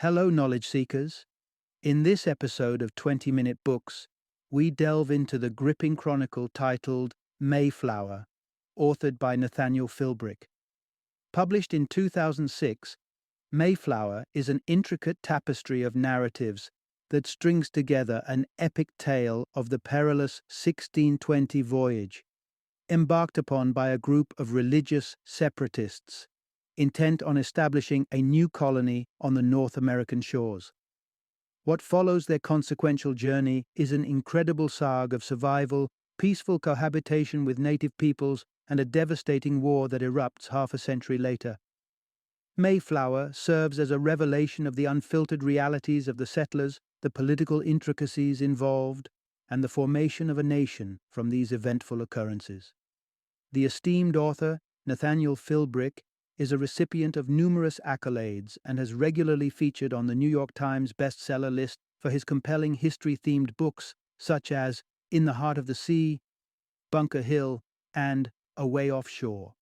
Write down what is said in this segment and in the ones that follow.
Hello, knowledge seekers. In this episode of 20-Minute Books, we delve into the gripping chronicle titled Mayflower, authored by Nathaniel Philbrick. Published in 2006, Mayflower is an intricate tapestry of narratives that strings together an epic tale of the perilous 1620 voyage, embarked upon by a group of religious separatists intent on establishing a new colony on the North American shores. What follows their consequential journey is an incredible saga of survival, peaceful cohabitation with native peoples, and a devastating war that erupts half a century later. Mayflower serves as a revelation of the unfiltered realities of the settlers, the political intricacies involved, and the formation of a nation from these eventful occurrences. The esteemed author, Nathaniel Philbrick, is a recipient of numerous accolades and has regularly featured on the New York Times bestseller list for his compelling history-themed books such as In the Heart of the Sea, Bunker Hill, and Away Offshore.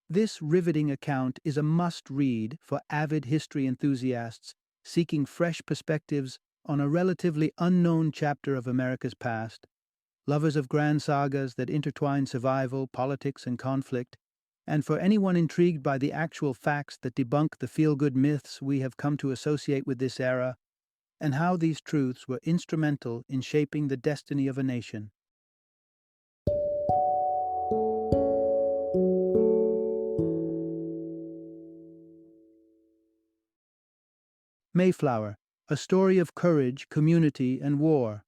This riveting account is a must-read for avid history enthusiasts seeking fresh perspectives on a relatively unknown chapter of America's past, lovers of grand sagas that intertwine survival, politics, and conflict, and for anyone intrigued by the actual facts that debunk the feel-good myths we have come to associate with this era, and how these truths were instrumental in shaping the destiny of a nation. Mayflower, a story of courage, community, and war.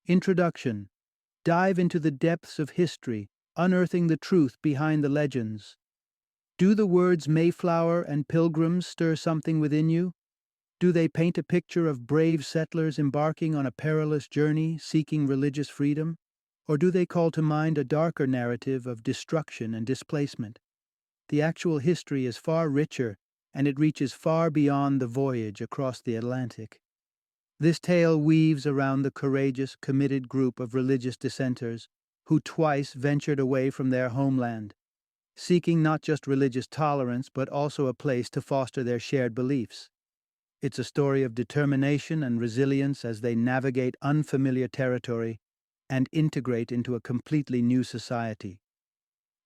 Introduction. Dive into the depths of history, unearthing the truth behind the legends. Do the words Mayflower and Pilgrims stir something within you? Do they paint a picture of brave settlers embarking on a perilous journey seeking religious freedom? Or do they call to mind a darker narrative of destruction and displacement? The actual history is far richer, and it reaches far beyond the voyage across the Atlantic. This tale weaves around the courageous, committed group of religious dissenters who twice ventured away from their homeland, seeking not just religious tolerance but also a place to foster their shared beliefs. It's a story of determination and resilience as they navigate unfamiliar territory and integrate into a completely new society.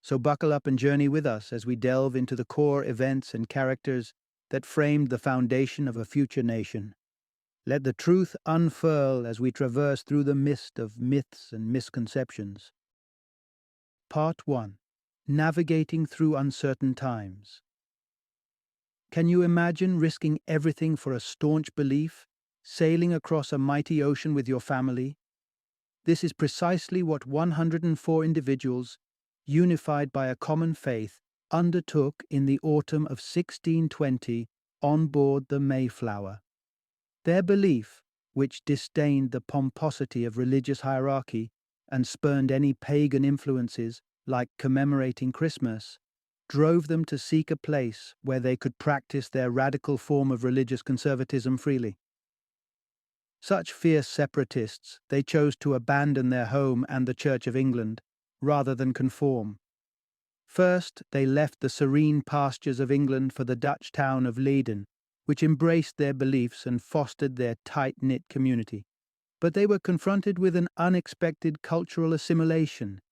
So buckle up and journey with us as we delve into the core events and characters that framed the foundation of a future nation. Let the truth unfurl as we traverse through the mist of myths and misconceptions. Part 1. Navigating through uncertain times. Can you imagine risking everything for a staunch belief, sailing across a mighty ocean with your family? This is precisely what 104 individuals, unified by a common faith, undertook in the autumn of 1620 on board the Mayflower. Their belief, which disdained the pomposity of religious hierarchy and spurned any pagan influences, like commemorating Christmas, drove them to seek a place where they could practice their radical form of religious conservatism freely. Such fierce separatists, they chose to abandon their home and the Church of England, rather than conform. First, they left the serene pastures of England for the Dutch town of Leiden, which embraced their beliefs and fostered their tight-knit community. But they were confronted with an unexpected cultural assimilation.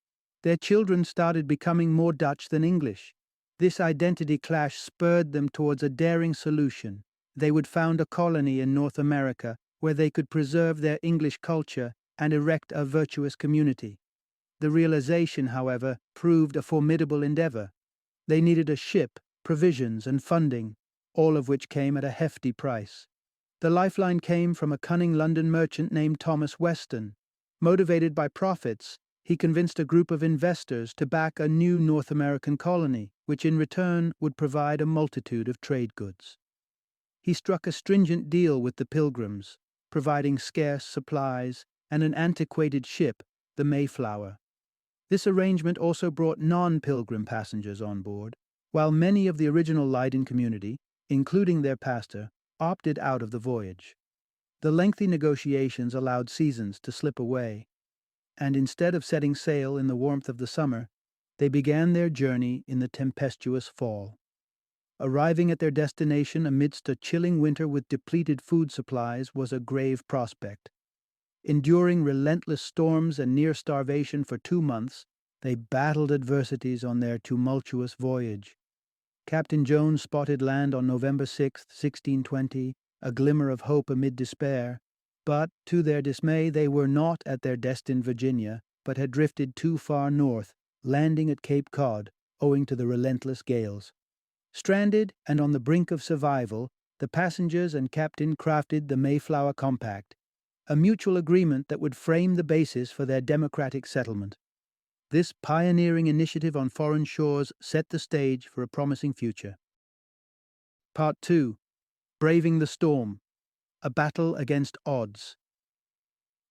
Their children started becoming more Dutch than English. This identity clash spurred them towards a daring solution. They would found a colony in North America where they could preserve their English culture and erect a virtuous community. The realization, however, proved a formidable endeavor. They needed a ship, provisions, and funding, all of which came at a hefty price. The lifeline came from a cunning London merchant named Thomas Weston. Motivated by profits, he convinced a group of investors to back a new North American colony, which in return would provide a multitude of trade goods. He struck a stringent deal with the Pilgrims, providing scarce supplies and an antiquated ship, the Mayflower. This arrangement also brought non-Pilgrim passengers on board, while many of the original Leiden community, including their pastor, opted out of the voyage. The lengthy negotiations allowed seasons to slip away, and instead of setting sail in the warmth of the summer, they began their journey in the tempestuous fall. Arriving at their destination amidst a chilling winter with depleted food supplies was a grave prospect. Enduring relentless storms and near starvation for 2 months, they battled adversities on their tumultuous voyage. Captain Jones spotted land on November 6, 1620, a glimmer of hope amid despair, but, to their dismay, they were not at their destined Virginia, but had drifted too far north, landing at Cape Cod, owing to the relentless gales. Stranded and on the brink of survival, the passengers and captain crafted the Mayflower Compact, a mutual agreement that would frame the basis for their democratic settlement. This pioneering initiative on foreign shores set the stage for a promising future. Part 2. Braving the Storm. A Battle Against Odds.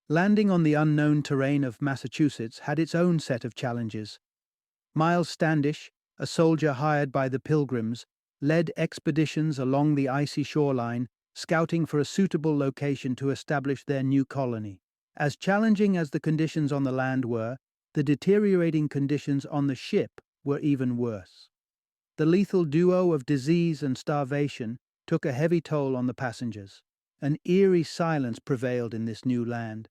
Landing on the unknown terrain of Massachusetts had its own set of challenges. Miles Standish, a soldier hired by the Pilgrims, led expeditions along the icy shoreline, scouting for a suitable location to establish their new colony. As challenging as the conditions on the land were, the deteriorating conditions on the ship were even worse. The lethal duo of disease and starvation took a heavy toll on the passengers. An eerie silence prevailed in this new land.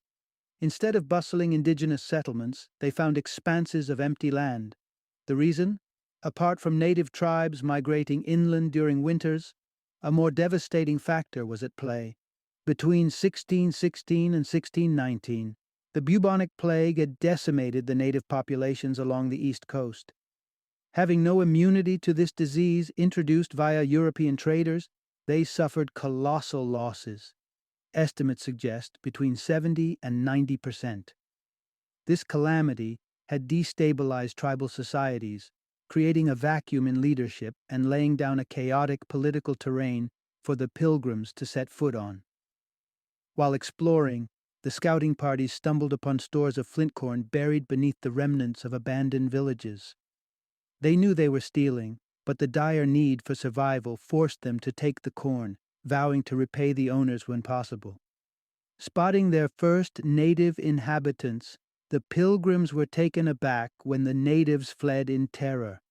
Instead of bustling indigenous settlements, they found expanses of empty land. The reason? Apart from native tribes migrating inland during winters, a more devastating factor was at play. Between 1616 and 1619, the bubonic plague had decimated the native populations along the east coast. Having no immunity to this disease introduced via European traders, they suffered colossal losses. Estimates suggest between 70 and 90%. This calamity had destabilized tribal societies, creating a vacuum in leadership and laying down a chaotic political terrain for the Pilgrims to set foot on. While exploring, the scouting parties stumbled upon stores of flint corn buried beneath the remnants of abandoned villages. They knew they were stealing, but the dire need for survival forced them to take the corn, vowing to repay the owners when possible. Spotting their first native inhabitants, the Pilgrims were taken aback when the natives fled in terror.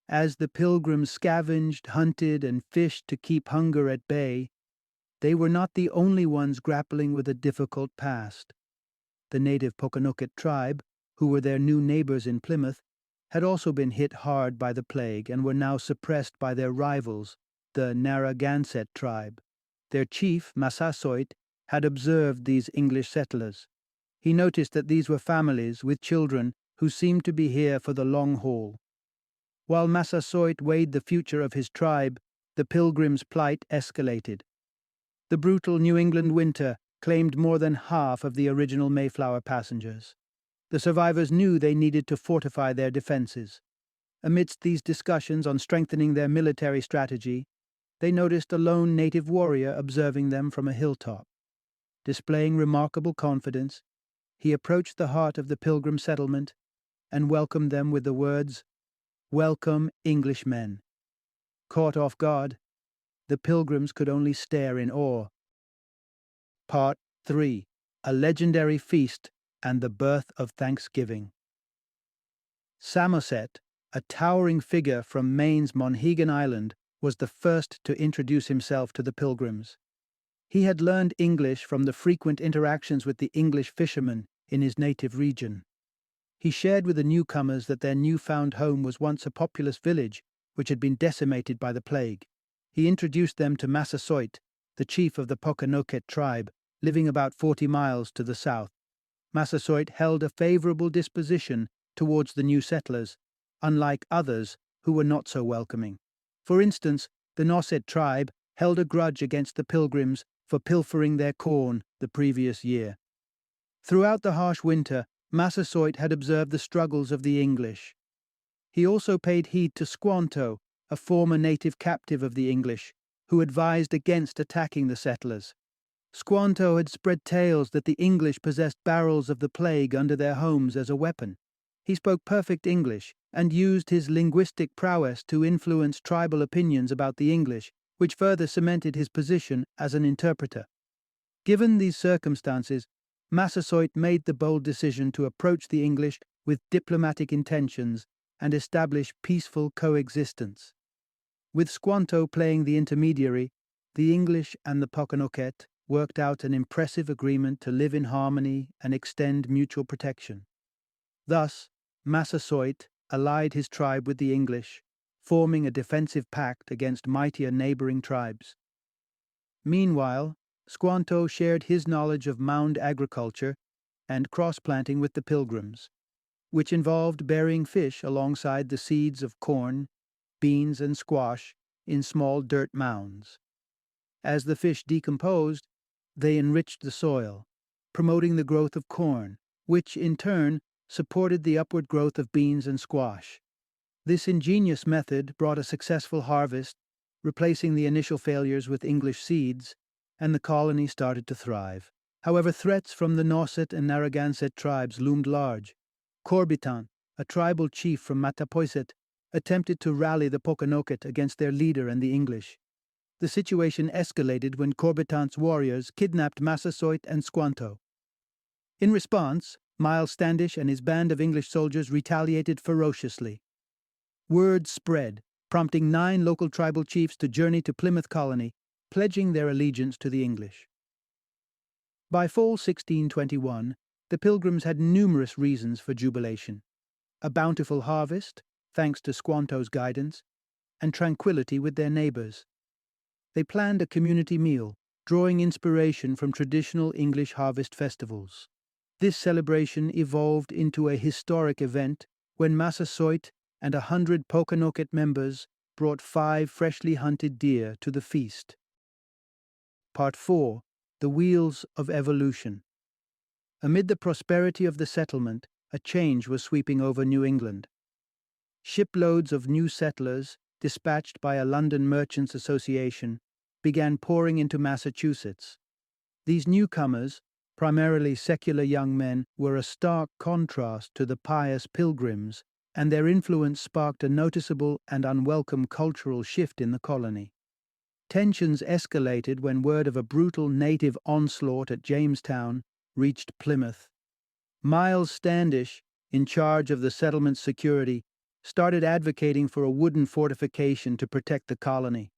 As the Pilgrims scavenged, hunted, and fished to keep hunger at bay, they were not the only ones grappling with a difficult past. The native Pokanoket tribe, who were their new neighbors in Plymouth, had also been hit hard by the plague and were now suppressed by their rivals, the Narragansett tribe. Their chief, Massasoit, had observed these English settlers. He noticed that these were families with children who seemed to be here for the long haul. While Massasoit weighed the future of his tribe, the Pilgrims' plight escalated. The brutal New England winter claimed more than half of the original Mayflower passengers. The survivors knew they needed to fortify their defenses. Amidst these discussions on strengthening their military strategy, they noticed a lone native warrior observing them from a hilltop. Displaying remarkable confidence, he approached the heart of the Pilgrim settlement and welcomed them with the words, "Welcome, Englishmen." Caught off guard, the Pilgrims could only stare in awe. Part 3. A Legendary Feast and the Birth of Thanksgiving. Samoset, a towering figure from Maine's Monhegan Island, was the first to introduce himself to the Pilgrims. He had learned English from the frequent interactions with the English fishermen in his native region. He shared with the newcomers that their newfound home was once a populous village which had been decimated by the plague. He introduced them to Massasoit, the chief of the Pokanoket tribe, living about 40 miles to the south. Massasoit held a favorable disposition towards the new settlers, unlike others who were not so welcoming. For instance, the Nauset tribe held a grudge against the Pilgrims for pilfering their corn the previous year. Throughout the harsh winter, Massasoit had observed the struggles of the English. He also paid heed to Squanto, a former native captive of the English, who advised against attacking the settlers. Squanto had spread tales that the English possessed barrels of the plague under their homes as a weapon. He spoke perfect English and used his linguistic prowess to influence tribal opinions about the English, which further cemented his position as an interpreter. Given these circumstances, Massasoit made the bold decision to approach the English with diplomatic intentions and establish peaceful coexistence. With Squanto playing the intermediary, the English and the Pokanoket worked out an impressive agreement to live in harmony and extend mutual protection. Thus, Massasoit allied his tribe with the English, forming a defensive pact against mightier neighboring tribes. Meanwhile, Squanto shared his knowledge of mound agriculture and cross-planting with the Pilgrims, which involved burying fish alongside the seeds of corn, beans, and squash in small dirt mounds. As the fish decomposed, they enriched the soil, promoting the growth of corn, which in turn supported the upward growth of beans and squash. This ingenious method brought a successful harvest, replacing the initial failures with English seeds, and the colony started to thrive. However, threats from the Nauset and Narragansett tribes loomed large. Corbitan, a tribal chief from Mattapoisett, attempted to rally the Pokanoket against their leader and the English. The situation escalated when Corbitan's warriors kidnapped Massasoit and Squanto. In response, Miles Standish and his band of English soldiers retaliated ferociously. Word spread, prompting 9 local tribal chiefs to journey to Plymouth Colony, pledging their allegiance to the English. By fall 1621, the Pilgrims had numerous reasons for jubilation: a bountiful harvest, thanks to Squanto's guidance, and tranquility with their neighbors. They planned a community meal, drawing inspiration from traditional English harvest festivals. This celebration evolved into a historic event when Massasoit and 100 Pokanoket members brought 5 freshly hunted deer to the feast. Part 4. The Wheels of Evolution. Amid the prosperity of the settlement, a change was sweeping over New England. Shiploads of new settlers, dispatched by a London Merchants' Association, began pouring into Massachusetts. These newcomers, primarily secular young men, were a stark contrast to the pious Pilgrims, and their influence sparked a noticeable and unwelcome cultural shift in the colony. Tensions escalated when word of a brutal native onslaught at Jamestown reached Plymouth. Miles Standish, in charge of the settlement's security, started advocating for a wooden fortification to protect the colony.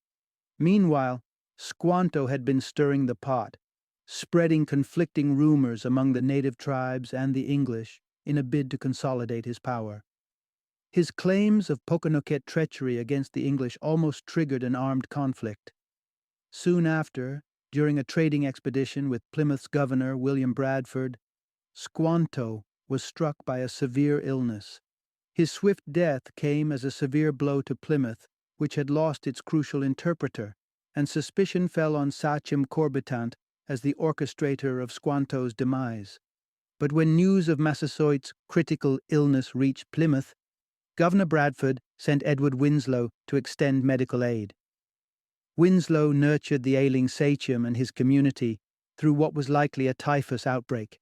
Meanwhile, Squanto had been stirring the pot, spreading conflicting rumors among the native tribes and the English in a bid to consolidate his power. His claims of Pokanoket treachery against the English almost triggered an armed conflict. Soon after, during a trading expedition with Plymouth's governor, William Bradford, Squanto was struck by a severe illness. His swift death came as a severe blow to Plymouth, which had lost its crucial interpreter, and suspicion fell on Sachem Corbitant as the orchestrator of Squanto's demise. But when news of Massasoit's critical illness reached Plymouth, Governor Bradford sent Edward Winslow to extend medical aid. Winslow nurtured the ailing sachem and his community through what was likely a typhus outbreak,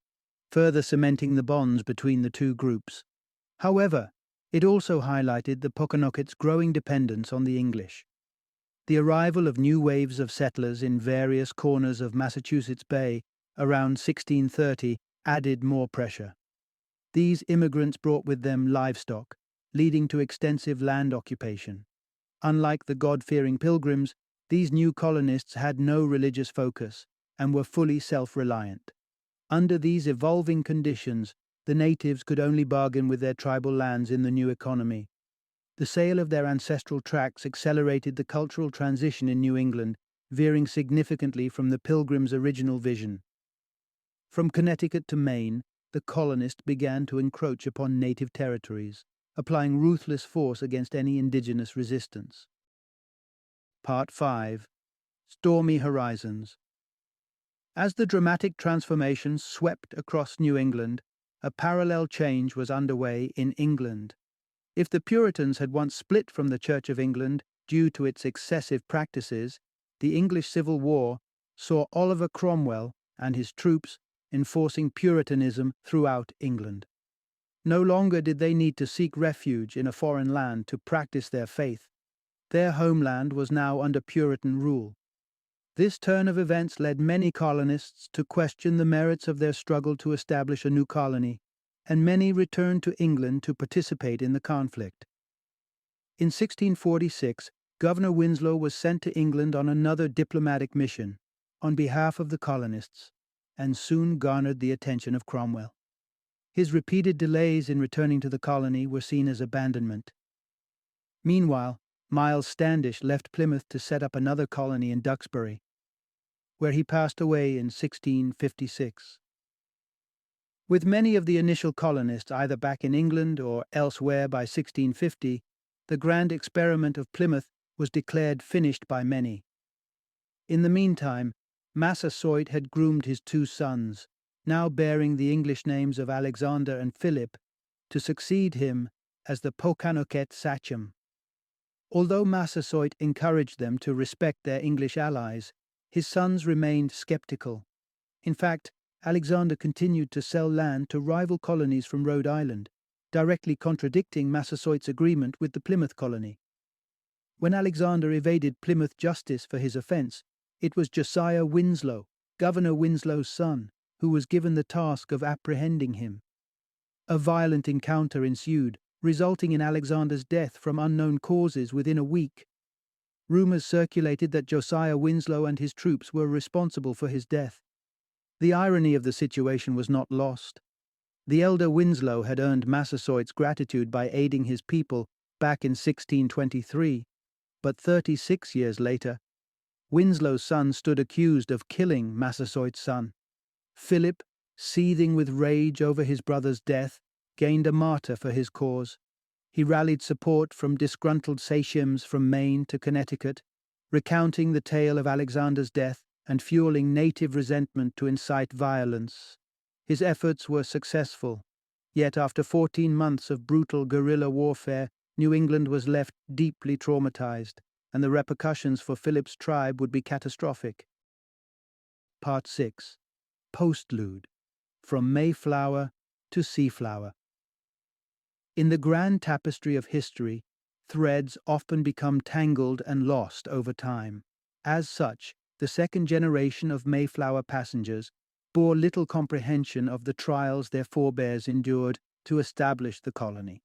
further cementing the bonds between the two groups. However, it also highlighted the Pokanoket's growing dependence on the English. The arrival of new waves of settlers in various corners of Massachusetts Bay around 1630 added more pressure. These immigrants brought with them livestock, leading to extensive land occupation. Unlike the God-fearing Pilgrims, these new colonists had no religious focus and were fully self-reliant. Under these evolving conditions, the natives could only bargain with their tribal lands in the new economy. The sale of their ancestral tracts accelerated the cultural transition in New England, veering significantly from the Pilgrims' original vision. From Connecticut to Maine, the colonists began to encroach upon native territories, applying ruthless force against any indigenous resistance. Part 5. Stormy Horizons. As the dramatic transformation swept across New England, a parallel change was underway in England. If the Puritans had once split from the Church of England due to its excessive practices, the English Civil War saw Oliver Cromwell and his troops enforcing Puritanism throughout England. No longer did they need to seek refuge in a foreign land to practice their faith. Their homeland was now under Puritan rule. This turn of events led many colonists to question the merits of their struggle to establish a new colony, and many returned to England to participate in the conflict. In 1646, Governor Winslow was sent to England on another diplomatic mission on behalf of the colonists and soon garnered the attention of Cromwell. His repeated delays in returning to the colony were seen as abandonment. Meanwhile, Miles Standish left Plymouth to set up another colony in Duxbury, where he passed away in 1656. With many of the initial colonists either back in England or elsewhere by 1650, the grand experiment of Plymouth was declared finished by many. In the meantime, Massasoit had groomed his two sons, now bearing the English names of Alexander and Philip, to succeed him as the Pokanoket sachem. Although Massasoit encouraged them to respect their English allies, his sons remained skeptical. In fact, Alexander continued to sell land to rival colonies from Rhode Island, directly contradicting Massasoit's agreement with the Plymouth colony. When Alexander evaded Plymouth justice for his offense, it was Josiah Winslow, Governor Winslow's son, who was given the task of apprehending him. A violent encounter ensued, resulting in Alexander's death from unknown causes within a week. Rumors circulated that Josiah Winslow and his troops were responsible for his death. The irony of the situation was not lost. The elder Winslow had earned Massasoit's gratitude by aiding his people back in 1623, but 36 years later, Winslow's son stood accused of killing Massasoit's son. Philip, seething with rage over his brother's death, gained a martyr for his cause. He rallied support from disgruntled sachems from Maine to Connecticut, recounting the tale of Alexander's death and fueling native resentment to incite violence. His efforts were successful, yet after 14 months of brutal guerrilla warfare, New England was left deeply traumatized, and the repercussions for Philip's tribe would be catastrophic. Part 6. Postlude. From Mayflower to Seaflower. In the grand tapestry of history, threads often become tangled and lost over time. As such, the second generation of Mayflower passengers bore little comprehension of the trials their forebears endured to establish the colony,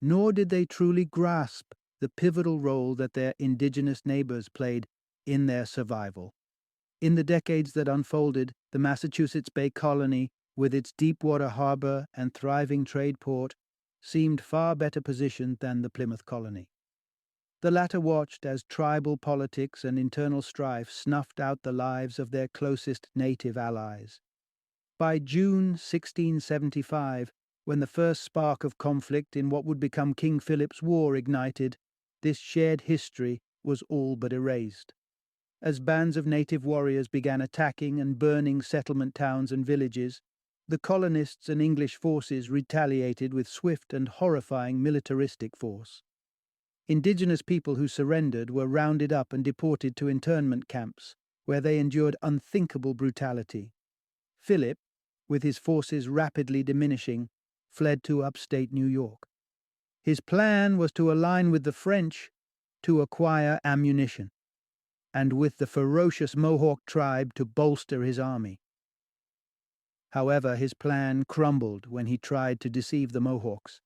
nor did they truly grasp the pivotal role that their indigenous neighbors played in their survival. In the decades that unfolded, the Massachusetts Bay Colony, with its deep-water harbor and thriving trade port, seemed far better positioned than the Plymouth colony. The latter watched as tribal politics and internal strife snuffed out the lives of their closest native allies. By June 1675, when the first spark of conflict in what would become King Philip's War ignited, this shared history was all but erased. As bands of native warriors began attacking and burning settlement towns and villages, the colonists and English forces retaliated with swift and horrifying militaristic force. Indigenous people who surrendered were rounded up and deported to internment camps, where they endured unthinkable brutality. Philip, with his forces rapidly diminishing, fled to upstate New York. His plan was to align with the French to acquire ammunition, and with the ferocious Mohawk tribe to bolster his army. However, his plan crumbled when he tried to deceive the Mohawks,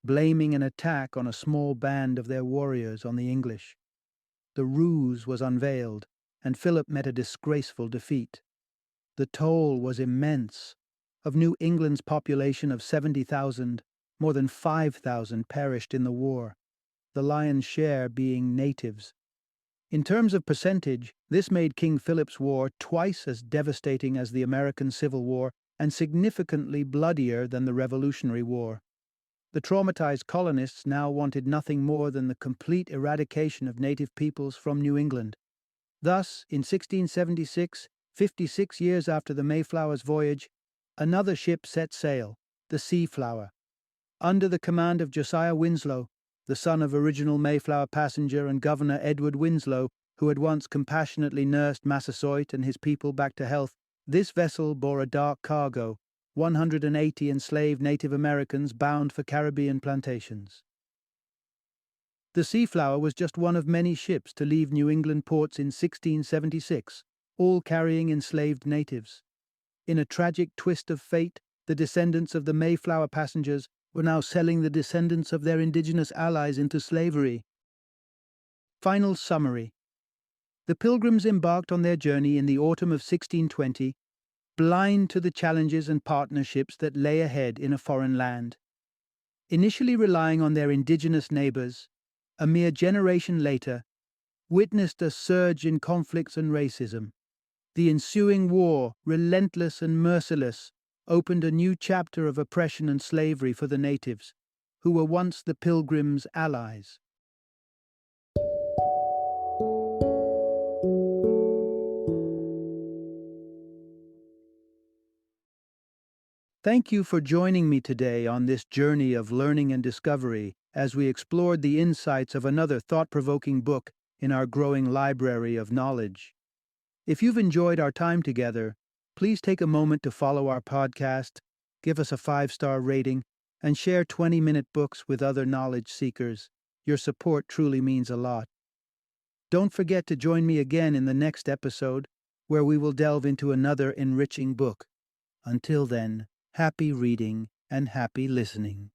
blaming an attack on a small band of their warriors on the English. The ruse was unveiled, and Philip met a disgraceful defeat. The toll was immense. Of New England's population of 70,000, more than 5,000 perished in the war, the lion's share being natives. In terms of percentage, this made King Philip's War twice as devastating as the American Civil War and significantly bloodier than the Revolutionary War. The traumatized colonists now wanted nothing more than the complete eradication of native peoples from New England. Thus, in 1676, 56 years after the Mayflower's voyage, another ship set sail, the Seaflower. Under the command of Josiah Winslow, the son of original Mayflower passenger and Governor Edward Winslow, who had once compassionately nursed Massasoit and his people back to health, this vessel bore a dark cargo, 180 enslaved Native Americans bound for Caribbean plantations. The Seaflower was just one of many ships to leave New England ports in 1676, all carrying enslaved natives. In a tragic twist of fate, the descendants of the Mayflower passengers were now selling the descendants of their indigenous allies into slavery. Final summary. The Pilgrims embarked on their journey in the autumn of 1620, blind to the challenges and partnerships that lay ahead in a foreign land. Initially relying on their indigenous neighbors, a mere generation later, witnessed a surge in conflicts and racism. The ensuing war, relentless and merciless, opened a new chapter of oppression and slavery for the natives, who were once the Pilgrims' allies. Thank you for joining me today on this journey of learning and discovery as we explored the insights of another thought-provoking book in our growing library of knowledge. If you've enjoyed our time together, please take a moment to follow our podcast, give us a 5-star rating, and share 20-minute books with other knowledge seekers. Your support truly means a lot. Don't forget to join me again in the next episode, where we will delve into another enriching book. Until then, happy reading and happy listening.